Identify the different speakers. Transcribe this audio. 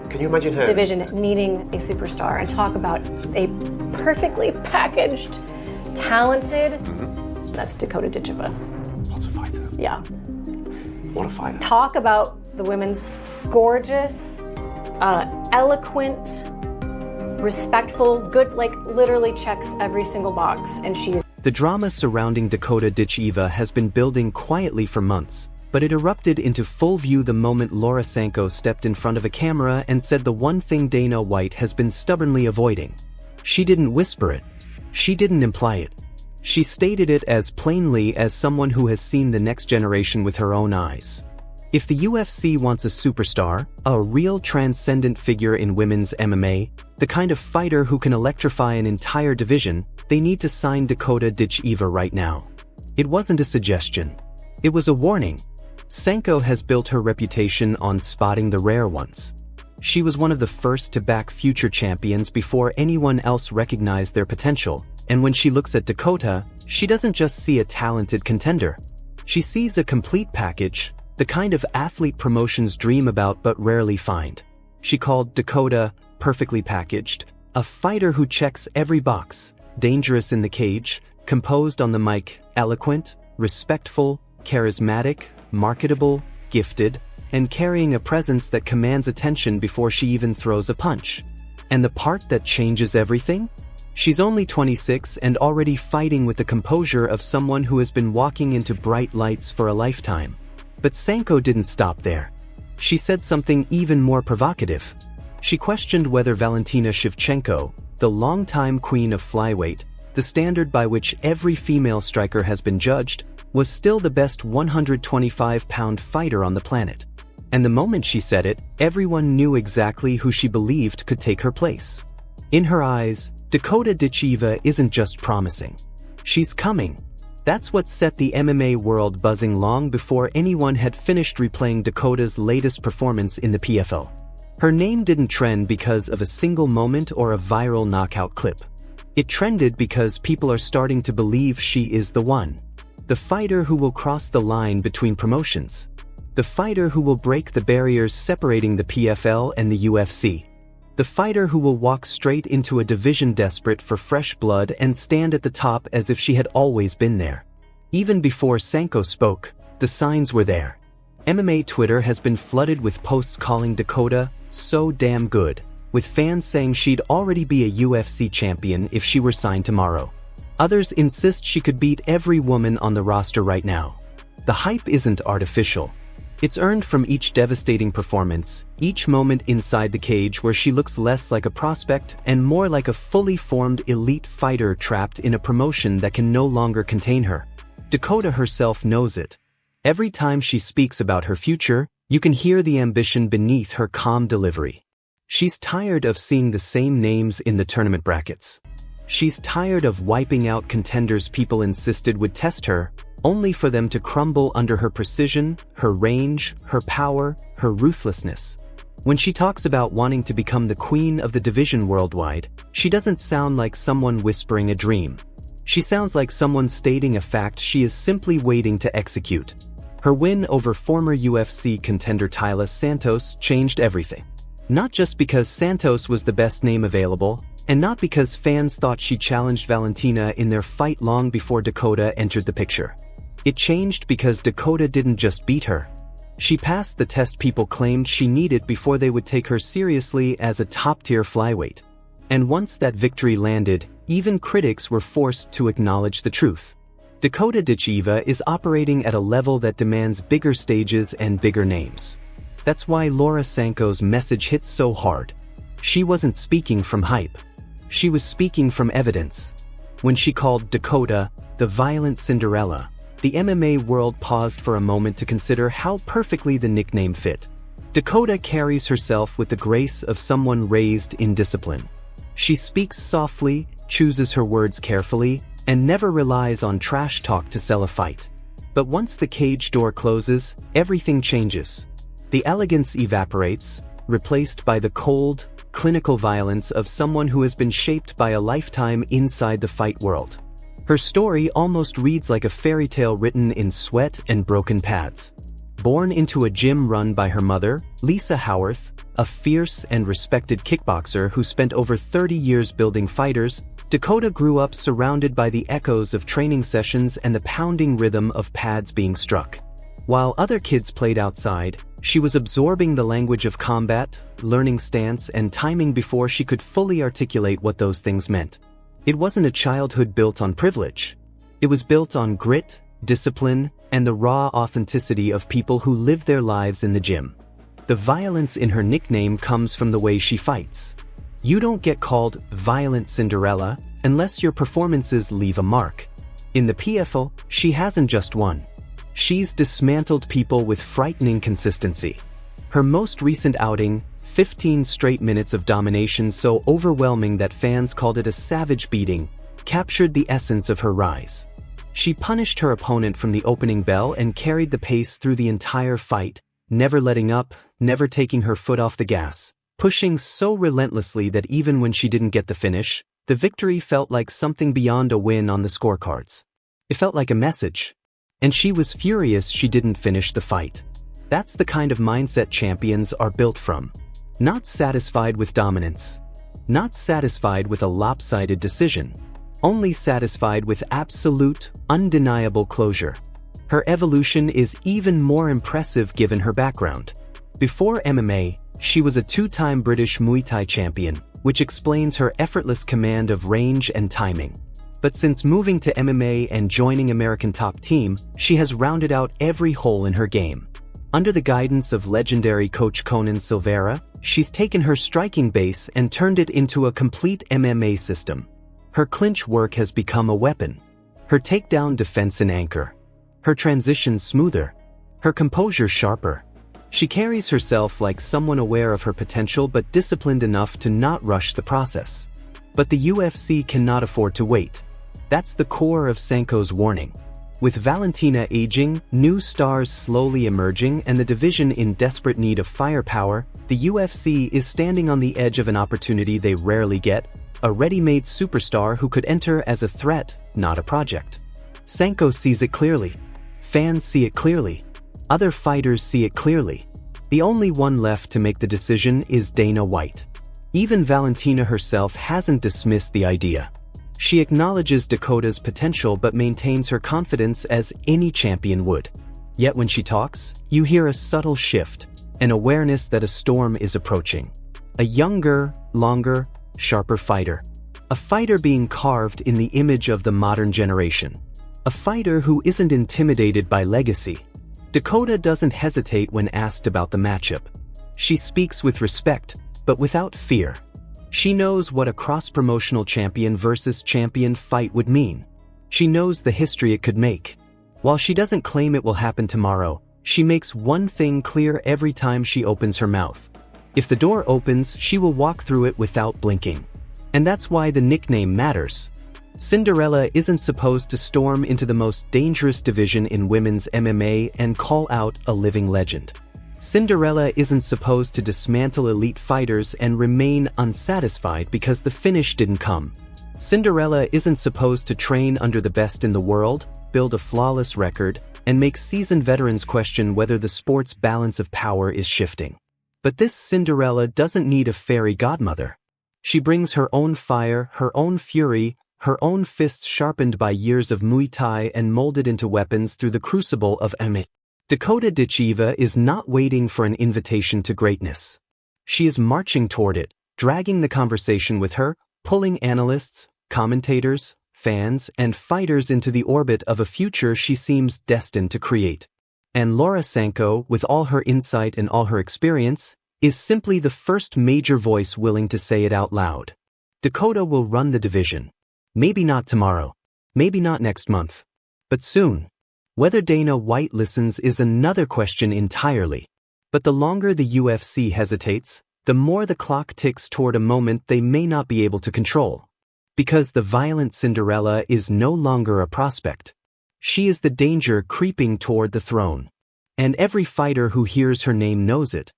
Speaker 1: Can you imagine her?
Speaker 2: Division needing a superstar, and talk about a perfectly packaged, talented, that's Dakota Ditcheva.
Speaker 1: What a fighter.
Speaker 2: Yeah.
Speaker 1: What a fighter.
Speaker 2: Talk about the women's gorgeous, eloquent, respectful, good, like literally checks every single box, and she is.
Speaker 3: The drama surrounding Dakota Ditcheva has been building quietly for months, but it erupted into full view the moment Laura Sanko stepped in front of a camera and said the one thing Dana White has been stubbornly avoiding. She didn't whisper it. She didn't imply it. She stated it as plainly as someone who has seen the next generation with her own eyes. If the UFC wants a superstar, a real transcendent figure in women's MMA, the kind of fighter who can electrify an entire division, they need to sign Dakota Ditcheva right now. It wasn't a suggestion. It was a warning. Sanko has built her reputation on spotting the rare ones. She was one of the first to back future champions before anyone else recognized their potential, and when she looks at Dakota, she doesn't just see a talented contender. She sees a complete package, the kind of athlete promotions dream about but rarely find. She called Dakota perfectly packaged, a fighter who checks every box, dangerous in the cage, composed on the mic, eloquent, respectful, charismatic, marketable, gifted, and carrying a presence that commands attention before she even throws a punch. And the part that changes everything? She's only 26 and already fighting with the composure of someone who has been walking into bright lights for a lifetime. But Sanko didn't stop there. She said something even more provocative. She questioned whether Valentina Shevchenko, the longtime queen of flyweight, the standard by which every female striker has been judged, was still the best 125-pound fighter on the planet. And the moment she said it, everyone knew exactly who she believed could take her place. In her eyes, Dakota Ditcheva isn't just promising. She's coming. That's what set the MMA world buzzing long before anyone had finished replaying Dakota's latest performance in the PFL. Her name didn't trend because of a single moment or a viral knockout clip. It trended because people are starting to believe she is the one. The fighter who will cross the line between promotions. The fighter who will break the barriers separating the PFL and the UFC. The fighter who will walk straight into a division desperate for fresh blood and stand at the top as if she had always been there. Even before Sanko spoke, the signs were there. MMA Twitter has been flooded with posts calling Dakota so damn good, with fans saying she'd already be a UFC champion if she were signed tomorrow. Others insist she could beat every woman on the roster right now. The hype isn't artificial. It's earned from each devastating performance, each moment inside the cage where she looks less like a prospect and more like a fully formed elite fighter trapped in a promotion that can no longer contain her. Dakota herself knows it. Every time she speaks about her future, you can hear the ambition beneath her calm delivery. She's tired of seeing the same names in the tournament brackets. She's tired of wiping out contenders people insisted would test her, only for them to crumble under her precision, her range, her power, her ruthlessness. When she talks about wanting to become the queen of the division worldwide, she doesn't sound like someone whispering a dream. She sounds like someone stating a fact she is simply waiting to execute. Her win over former UFC contender Taila Santos changed everything. Not just because Santos was the best name available, and not because fans thought she challenged Valentina in their fight long before Dakota entered the picture. It changed because Dakota didn't just beat her. She passed the test people claimed she needed before they would take her seriously as a top-tier flyweight. And once that victory landed, even critics were forced to acknowledge the truth. Dakota Ditcheva is operating at a level that demands bigger stages and bigger names. That's why Laura Sanko's message hits so hard. She wasn't speaking from hype. She was speaking from evidence. When she called Dakota the violent Cinderella, the MMA world paused for a moment to consider how perfectly the nickname fit. Dakota carries herself with the grace of someone raised in discipline. She speaks softly, chooses her words carefully, and never relies on trash talk to sell a fight. But once the cage door closes, everything changes. The elegance evaporates, replaced by the cold, clinical violence of someone who has been shaped by a lifetime inside the fight world. Her story almost reads like a fairy tale written in sweat and broken pads. Born into a gym run by her mother, Lisa Howarth, a fierce and respected kickboxer who spent over 30 years building fighters, Dakota grew up surrounded by the echoes of training sessions and the pounding rhythm of pads being struck. While other kids played outside, she was absorbing the language of combat, learning stance and timing before she could fully articulate what those things meant. It wasn't a childhood built on privilege. It was built on grit, discipline, and the raw authenticity of people who live their lives in the gym. The violence in her nickname comes from the way she fights. You don't get called Violent Cinderella unless your performances leave a mark. In the PFL, she hasn't just won. She's dismantled people with frightening consistency. Her most recent outing, 15 straight minutes of domination so overwhelming that fans called it a savage beating, captured the essence of her rise. She punished her opponent from the opening bell and carried the pace through the entire fight, never letting up, never taking her foot off the gas, pushing so relentlessly that even when she didn't get the finish, the victory felt like something beyond a win on the scorecards. It felt like a message. And she was furious she didn't finish the fight. That's the kind of mindset champions are built from. Not satisfied with dominance. Not satisfied with a lopsided decision. Only satisfied with absolute, undeniable closure. Her evolution is even more impressive given her background. Before MMA, she was a two-time British Muay Thai champion, which explains her effortless command of range and timing. But since moving to MMA and joining American Top Team, she has rounded out every hole in her game. Under the guidance of legendary coach Conan Silveira, she's taken her striking base and turned it into a complete MMA system. Her clinch work has become a weapon. Her takedown defense an anchor. Her transition smoother. Her composure sharper. She carries herself like someone aware of her potential but disciplined enough to not rush the process. But the UFC cannot afford to wait. That's the core of Sanko's warning. With Valentina aging, new stars slowly emerging, and the division in desperate need of firepower, the UFC is standing on the edge of an opportunity they rarely get, a ready-made superstar who could enter as a threat, not a project. Sanko sees it clearly. Fans see it clearly. Other fighters see it clearly. The only one left to make the decision is Dana White. Even Valentina herself hasn't dismissed the idea. She acknowledges Dakota's potential but maintains her confidence as any champion would. Yet when she talks, you hear a subtle shift, an awareness that a storm is approaching. A younger, longer, sharper fighter. A fighter being carved in the image of the modern generation. A fighter who isn't intimidated by legacy. Dakota doesn't hesitate when asked about the matchup. She speaks with respect, but without fear. She knows what a cross-promotional champion versus champion fight would mean. She knows the history it could make. While she doesn't claim it will happen tomorrow, she makes one thing clear every time she opens her mouth. If the door opens, she will walk through it without blinking. And that's why the nickname matters. Cinderella isn't supposed to storm into the most dangerous division in women's MMA and call out a living legend. Cinderella isn't supposed to dismantle elite fighters and remain unsatisfied because the finish didn't come. Cinderella isn't supposed to train under the best in the world, build a flawless record, and make seasoned veterans question whether the sport's balance of power is shifting. But this Cinderella doesn't need a fairy godmother. She brings her own fire, her own fury, her own fists sharpened by years of Muay Thai and molded into weapons through the crucible of MMA. Dakota Ditcheva is not waiting for an invitation to greatness. She is marching toward it, dragging the conversation with her, pulling analysts, commentators, fans, and fighters into the orbit of a future she seems destined to create. And Laura Sanko, with all her insight and all her experience, is simply the first major voice willing to say it out loud. Dakota will run the division. Maybe not tomorrow. Maybe not next month. But soon. Whether Dana White listens is another question entirely. But the longer the UFC hesitates, the more the clock ticks toward a moment they may not be able to control. Because the violent Cinderella is no longer a prospect. She is the danger creeping toward the throne. And every fighter who hears her name knows it.